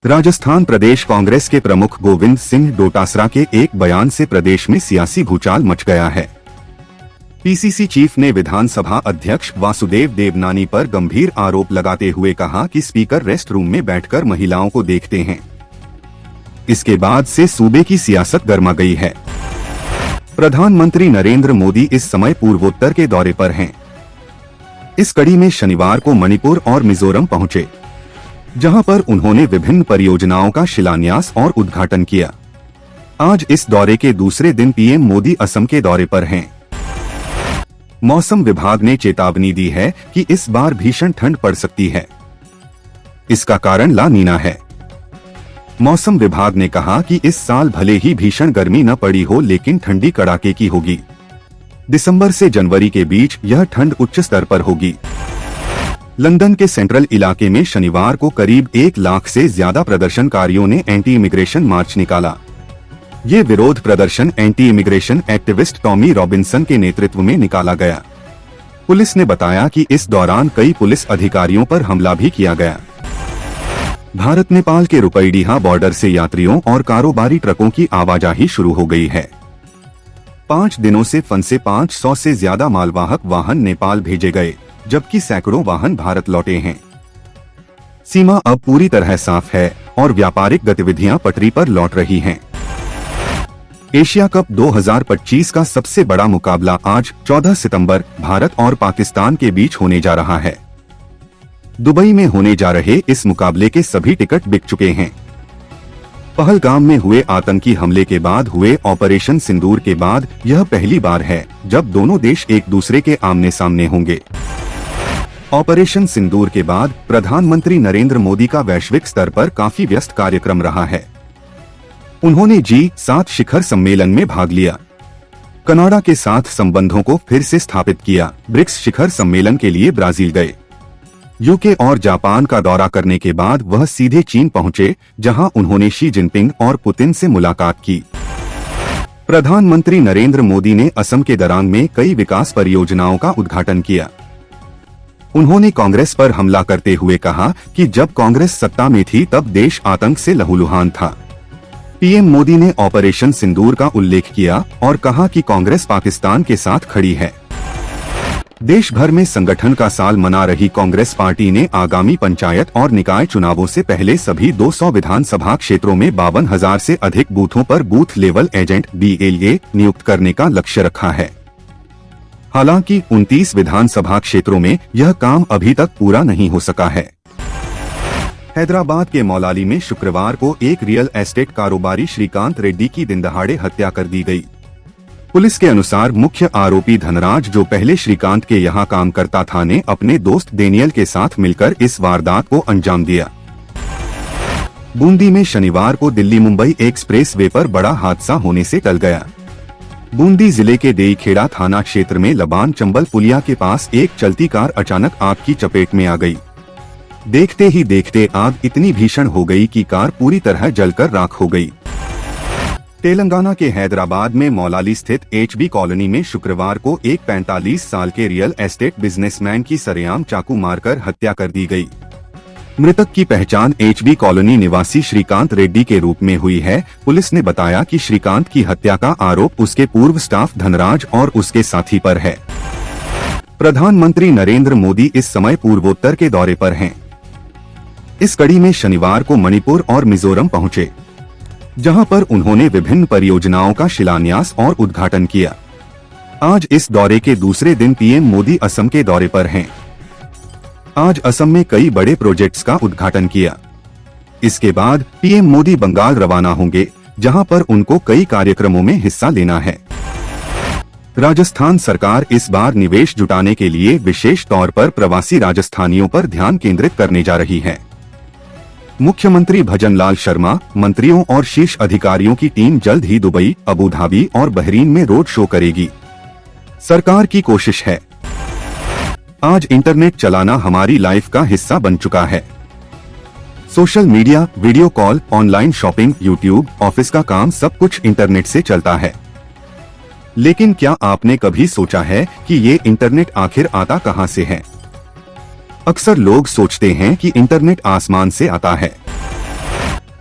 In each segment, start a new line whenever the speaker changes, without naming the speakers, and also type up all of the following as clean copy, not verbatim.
राजस्थान प्रदेश कांग्रेस के प्रमुख गोविंद सिंह डोटासरा के एक बयान से प्रदेश में सियासी भूचाल मच गया है। पीसीसी चीफ ने विधानसभा अध्यक्ष वासुदेव देवनानी पर गंभीर आरोप लगाते हुए कहा कि स्पीकर रेस्ट रूम में बैठकर महिलाओं को देखते हैं। इसके बाद से सूबे की सियासत गर्मा गई है। प्रधानमंत्री नरेंद्र मोदी इस समय पूर्वोत्तर के दौरे पर हैं। इस कड़ी में शनिवार को मणिपुर और मिजोरम पहुंचे, जहां पर उन्होंने विभिन्न परियोजनाओं का शिलान्यास और उद्घाटन किया। आज इस दौरे के दूसरे दिन पीएम मोदी असम के दौरे पर हैं। मौसम विभाग ने चेतावनी दी है कि इस बार भीषण ठंड पड़ सकती है। इसका कारण ला नीना है। मौसम विभाग ने कहा कि इस साल भले ही भीषण गर्मी न पड़ी हो, लेकिन ठंडी कड़ाके की होगी। दिसंबर से जनवरी के बीच यह ठंड उच्च स्तर पर होगी। लंदन के सेंट्रल इलाके में शनिवार को करीब 1 लाख से ज्यादा प्रदर्शनकारियों ने एंटी इमिग्रेशन मार्च निकाला। ये विरोध प्रदर्शन anti immigration activist Tommy Robinson के नेतृत्व में निकाला गया। पुलिस ने बताया कि इस दौरान कई पुलिस अधिकारियों पर हमला भी किया गया। भारत नेपाल के रुपईडीहा बॉर्डर से यात्रियों और कारोबारी ट्रकों की आवाजाही शुरू हो गई है। 5 दिनों से फंसे 500 से ज्यादा मालवाहक वाहन नेपाल भेजे गए, जबकि सैकड़ों वाहन भारत लौटे हैं। सीमा अब पूरी तरह साफ है और व्यापारिक गतिविधियां पटरी पर लौट रही हैं। एशिया कप 2025 का सबसे बड़ा मुकाबला आज 14 सितंबर भारत और पाकिस्तान के बीच होने जा रहा है। दुबई में होने जा रहे इस मुकाबले के सभी टिकट बिक चुके हैं। पहलगाम में हुए आतंकी हमले के बाद हुए ऑपरेशन सिंदूर के बाद यह पहली बार है जब दोनों देश एक दूसरे के आमने सामने होंगे। ऑपरेशन सिंदूर के बाद प्रधानमंत्री नरेंद्र मोदी का वैश्विक स्तर पर काफी व्यस्त कार्यक्रम रहा है। उन्होंने G7 शिखर सम्मेलन में भाग लिया, कनाडा के साथ संबंधों को फिर से स्थापित किया, ब्रिक्स शिखर सम्मेलन के लिए ब्राजील गए। यूके और जापान का दौरा करने के बाद वह सीधे चीन पहुंचे, जहां उन्होंने शी जिनपिंग और पुतिन से मुलाकात की। प्रधानमंत्री नरेंद्र मोदी ने असम के दरांग में कई विकास परियोजनाओं का उद्घाटन किया। उन्होंने कांग्रेस पर हमला करते हुए कहा कि जब कांग्रेस सत्ता में थी तब देश आतंक से लहूलुहान था। पीएम मोदी ने ऑपरेशन सिंदूर का उल्लेख किया और कहा कि कांग्रेस पाकिस्तान के साथ खड़ी है। देश भर में संगठन का साल मना रही कांग्रेस पार्टी ने आगामी पंचायत और निकाय चुनावों से पहले सभी 200 विधानसभा क्षेत्रों में 52,000 से अधिक बूथों पर बूथ लेवल एजेंट BLA नियुक्त करने का लक्ष्य रखा है। हालांकि 29 विधानसभा क्षेत्रों में यह काम अभी तक पूरा नहीं हो सका है। हैदराबाद के मौलाली में शुक्रवार को एक रियल एस्टेट कारोबारी श्रीकांत रेड्डी की दिनदहाड़े हत्या कर दी गई। पुलिस के अनुसार मुख्य आरोपी धनराज, जो पहले श्रीकांत के यहां काम करता था, ने अपने दोस्त डेनियल के साथ मिलकर इस वारदात को अंजाम दिया। बूंदी में शनिवार को दिल्ली मुंबई एक्सप्रेस वे पर बड़ा हादसा होने से टल गया। बूंदी जिले के देईखेड़ा थाना क्षेत्र में लबान चंबल पुलिया के पास एक चलती कार अचानक आग की चपेट में आ गई। देखते ही देखते आग इतनी भीषण हो गई कि कार पूरी तरह जलकर राख हो गई। तेलंगाना के हैदराबाद में मौलाली स्थित HB कॉलोनी में शुक्रवार को एक 45 साल के रियल एस्टेट बिजनेसमैन की सरेआम चाकू मारकर हत्या कर दी गई। मृतक की पहचान HB कॉलोनी निवासी श्रीकांत रेड्डी के रूप में हुई है। पुलिस ने बताया कि श्रीकांत की हत्या का आरोप उसके पूर्व स्टाफ धनराज और उसके साथी पर है। प्रधानमंत्री नरेंद्र मोदी इस समय पूर्वोत्तर के दौरे पर हैं। इस कड़ी में शनिवार को मणिपुर और मिजोरम पहुंचे, जहां पर उन्होंने विभिन्न परियोजनाओं का शिलान्यास और उद्घाटन किया। आज इस दौरे के दूसरे दिन पीएम मोदी असम के दौरे पर हैं। आज असम में कई बड़े प्रोजेक्ट्स का उद्घाटन किया। इसके बाद पीएम मोदी बंगाल रवाना होंगे, जहां पर उनको कई कार्यक्रमों में हिस्सा लेना है। राजस्थान सरकार इस बार निवेश जुटाने के लिए विशेष तौर पर प्रवासी राजस्थानियों पर ध्यान केंद्रित करने जा रही है। मुख्यमंत्री भजनलाल शर्मा, मंत्रियों और शीर्ष अधिकारियों की टीम जल्द ही दुबई, अबू धाबी और बहरीन में रोड शो करेगी। सरकार की कोशिश है। आज इंटरनेट चलाना हमारी लाइफ का हिस्सा बन चुका है। Social media, video call, online shopping, YouTube, office का काम, सब कुछ इंटरनेट से चलता है। लेकिन क्या आपने कभी सोचा है कि ये इंटरनेट आखिर आता कहां से है? अक्सर लोग सोचते हैं कि इंटरनेट आसमान से आता है,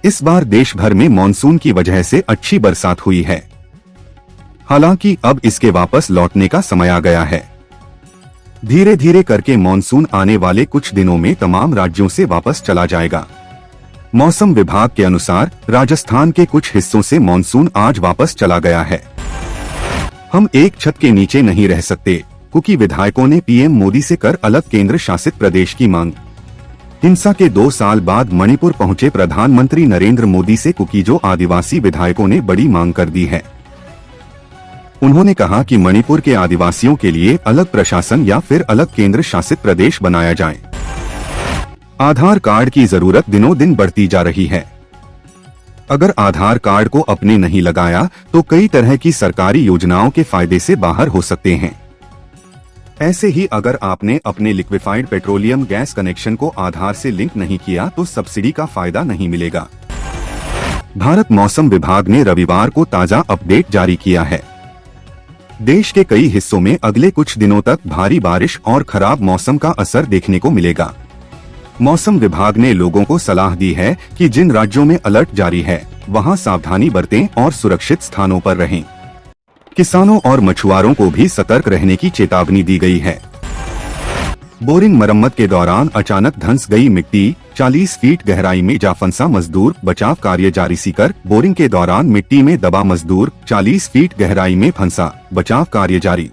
इस बार देश भर में मॉनसून की वजह से अच्छी बरसात हुई है। हालांकि अब इसके वापस लौटने का समय आ गया है। धीरे धीरे करके मॉनसून आने वाले कुछ दिनों में तमाम राज्यों से वापस चला जाएगा। मौसम विभाग के अनुसार राजस्थान के कुछ हिस्सों से मॉनसून आज वापस चला गया है। हम एक छत के नीचे नहीं रह सकते, कुकी विधायकों ने पीएम मोदी से कर अलग केंद्र शासित प्रदेश की मांग। हिंसा के 2 साल बाद मणिपुर पहुंचे प्रधानमंत्री नरेंद्र मोदी से कुकीजो आदिवासी विधायकों ने बड़ी मांग कर दी है। उन्होंने कहा कि मणिपुर के आदिवासियों के लिए अलग प्रशासन या फिर अलग केंद्र शासित प्रदेश बनाया जाए। आधार कार्ड की जरूरत दिनों दिन बढ़ती जा रही है। अगर आधार कार्ड को अपने नहीं लगाया तो कई तरह की सरकारी योजनाओं के फायदे से बाहर हो सकते हैं। ऐसे ही अगर आपने अपने लिक्विफाइड पेट्रोलियम गैस कनेक्शन को आधार से लिंक नहीं किया तो सब्सिडी का फायदा नहीं मिलेगा। भारत मौसम विभाग ने रविवार को ताजा अपडेट जारी किया है। देश के कई हिस्सों में अगले कुछ दिनों तक भारी बारिश और खराब मौसम का असर देखने को मिलेगा। मौसम विभाग ने लोगों को सलाह दी है कि जिन राज्यों में अलर्ट जारी है वहां सावधानी बरतें और सुरक्षित स्थानों पर रहें। किसानों और मछुआरों को भी सतर्क रहने की चेतावनी दी गई है। बोरिंग मरम्मत के दौरान अचानक धंस गई मिट्टी, 40 फीट गहराई में जा फंसा मजदूर, बचाव कार्य जारी। सीकर बोरिंग के दौरान मिट्टी में दबा मजदूर 40 फीट गहराई में फंसा, बचाव कार्य जारी।